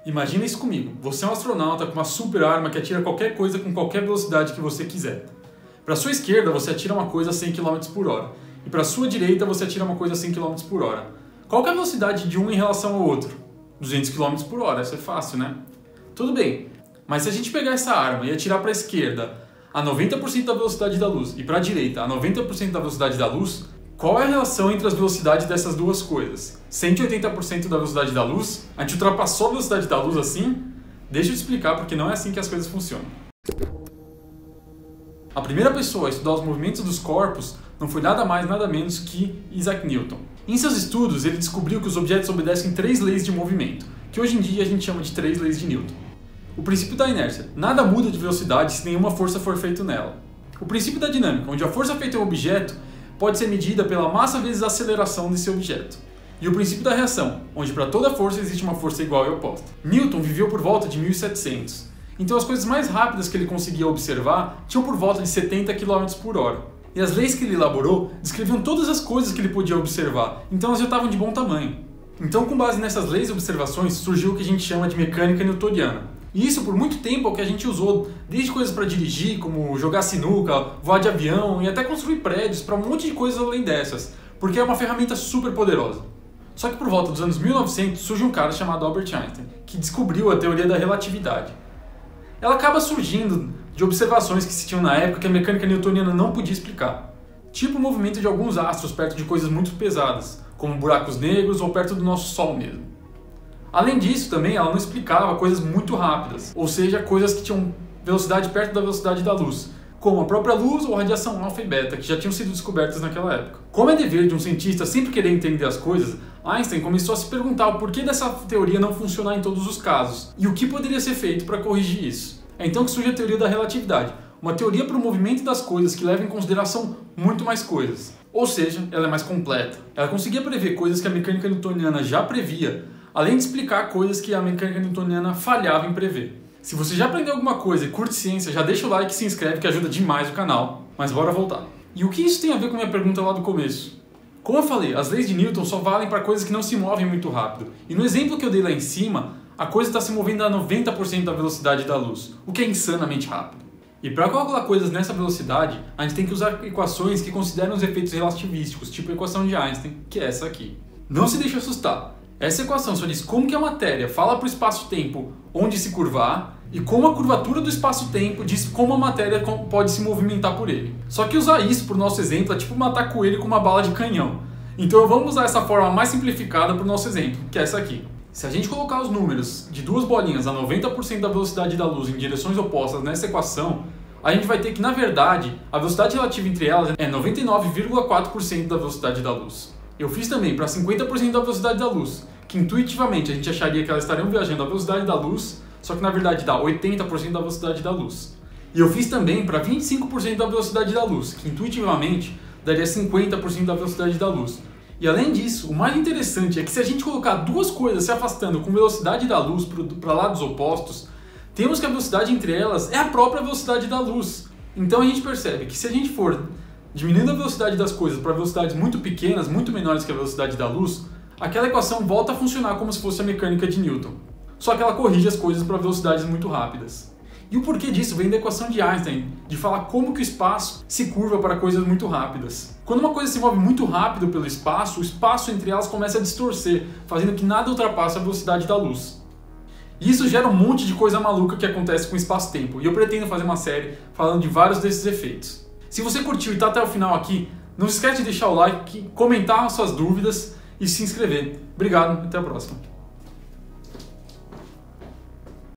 Imagina isso comigo. Você é um astronauta com uma super arma que atira qualquer coisa com qualquer velocidade que você quiser. Para sua esquerda você atira uma coisa a 100 km por hora. E para sua direita você atira uma coisa a 100 km por hora. Qual que é a velocidade de um em relação ao outro? 200 km por hora, isso é fácil, né? Tudo bem, mas se a gente pegar essa arma e atirar para a esquerda a 90% da velocidade da luz e para a direita a 90% da velocidade da luz, qual é a relação entre as velocidades dessas duas coisas? 180% da velocidade da luz? A gente ultrapassou a velocidade da luz assim? Deixa eu te explicar porque não é assim que as coisas funcionam. A primeira pessoa a estudar os movimentos dos corpos não foi nada mais nada menos que Isaac Newton. Em seus estudos ele descobriu que os objetos obedecem 3 leis de movimento, que hoje em dia a gente chama de 3 leis de Newton. O princípio da inércia. Nada muda de velocidade se nenhuma força for feita nela. O princípio da dinâmica, onde a força feita em um objeto pode ser medida pela massa vezes a aceleração desse objeto. E o princípio da reação, onde para toda força existe uma força igual e oposta. Newton viveu por volta de 1700, então as coisas mais rápidas que ele conseguia observar tinham por volta de 70 km por hora. E as leis que ele elaborou descreviam todas as coisas que ele podia observar, então elas já estavam de bom tamanho. Então, com base nessas leis e observações, surgiu o que a gente chama de mecânica newtoniana. E isso, por muito tempo, é o que a gente usou, desde coisas para dirigir, como jogar sinuca, voar de avião e até construir prédios, para um monte de coisas além dessas, porque é uma ferramenta super poderosa. Só que por volta dos anos 1900 surge um cara chamado Albert Einstein, que descobriu a teoria da relatividade. Ela acaba surgindo de observações que se tinham na época que a mecânica newtoniana não podia explicar. Tipo o movimento de alguns astros perto de coisas muito pesadas, como buracos negros ou perto do nosso Sol mesmo. Além disso, também, ela não explicava coisas muito rápidas, ou seja, coisas que tinham velocidade perto da velocidade da luz, como a própria luz ou radiação alfa e beta, que já tinham sido descobertas naquela época. Como é dever de um cientista sempre querer entender as coisas, Einstein começou a se perguntar o porquê dessa teoria não funcionar em todos os casos, e o que poderia ser feito para corrigir isso. É então que surge a teoria da relatividade, uma teoria para o movimento das coisas que leva em consideração muito mais coisas. Ou seja, ela é mais completa. Ela conseguia prever coisas que a mecânica newtoniana já previa, além de explicar coisas que a mecânica newtoniana falhava em prever. Se você já aprendeu alguma coisa e curte ciência, já deixa o like e se inscreve que ajuda demais o canal. Mas bora voltar. E o que isso tem a ver com a minha pergunta lá do começo? Como eu falei, as leis de Newton só valem para coisas que não se movem muito rápido. E no exemplo que eu dei lá em cima, a coisa está se movendo a 90% da velocidade da luz, o que é insanamente rápido. E para calcular coisas nessa velocidade, a gente tem que usar equações que consideram os efeitos relativísticos, tipo a equação de Einstein, que é essa aqui. Não se deixe assustar. Essa equação só diz como que a matéria fala para o espaço-tempo onde se curvar e como a curvatura do espaço-tempo diz como a matéria pode se movimentar por ele. Só que usar isso para o nosso exemplo é tipo matar coelho com uma bala de canhão. Então vamos usar essa forma mais simplificada para o nosso exemplo, que é essa aqui. Se a gente colocar os números de duas bolinhas a 90% da velocidade da luz em direções opostas nessa equação, a gente vai ter que, na verdade, a velocidade relativa entre elas é 99,4% da velocidade da luz. Eu fiz também para 50% da velocidade da luz, que intuitivamente a gente acharia que elas estariam viajando à velocidade da luz, só que na verdade dá 80% da velocidade da luz. E eu fiz também para 25% da velocidade da luz, que intuitivamente daria 50% da velocidade da luz. E além disso, o mais interessante é que se a gente colocar duas coisas se afastando com velocidade da luz para lados opostos, temos que a velocidade entre elas é a própria velocidade da luz. Então a gente percebe que se a gente for diminuindo a velocidade das coisas para velocidades muito pequenas, muito menores que a velocidade da luz, aquela equação volta a funcionar como se fosse a mecânica de Newton. Só que ela corrige as coisas para velocidades muito rápidas. E o porquê disso vem da equação de Einstein, de falar como que o espaço se curva para coisas muito rápidas. Quando uma coisa se move muito rápido pelo espaço, o espaço entre elas começa a distorcer, fazendo que nada ultrapasse a velocidade da luz. E isso gera um monte de coisa maluca que acontece com o espaço-tempo, e eu pretendo fazer uma série falando de vários desses efeitos. Se você curtiu e está até o final aqui, não se esquece de deixar o like, comentar suas dúvidas e se inscrever. Obrigado, até a próxima.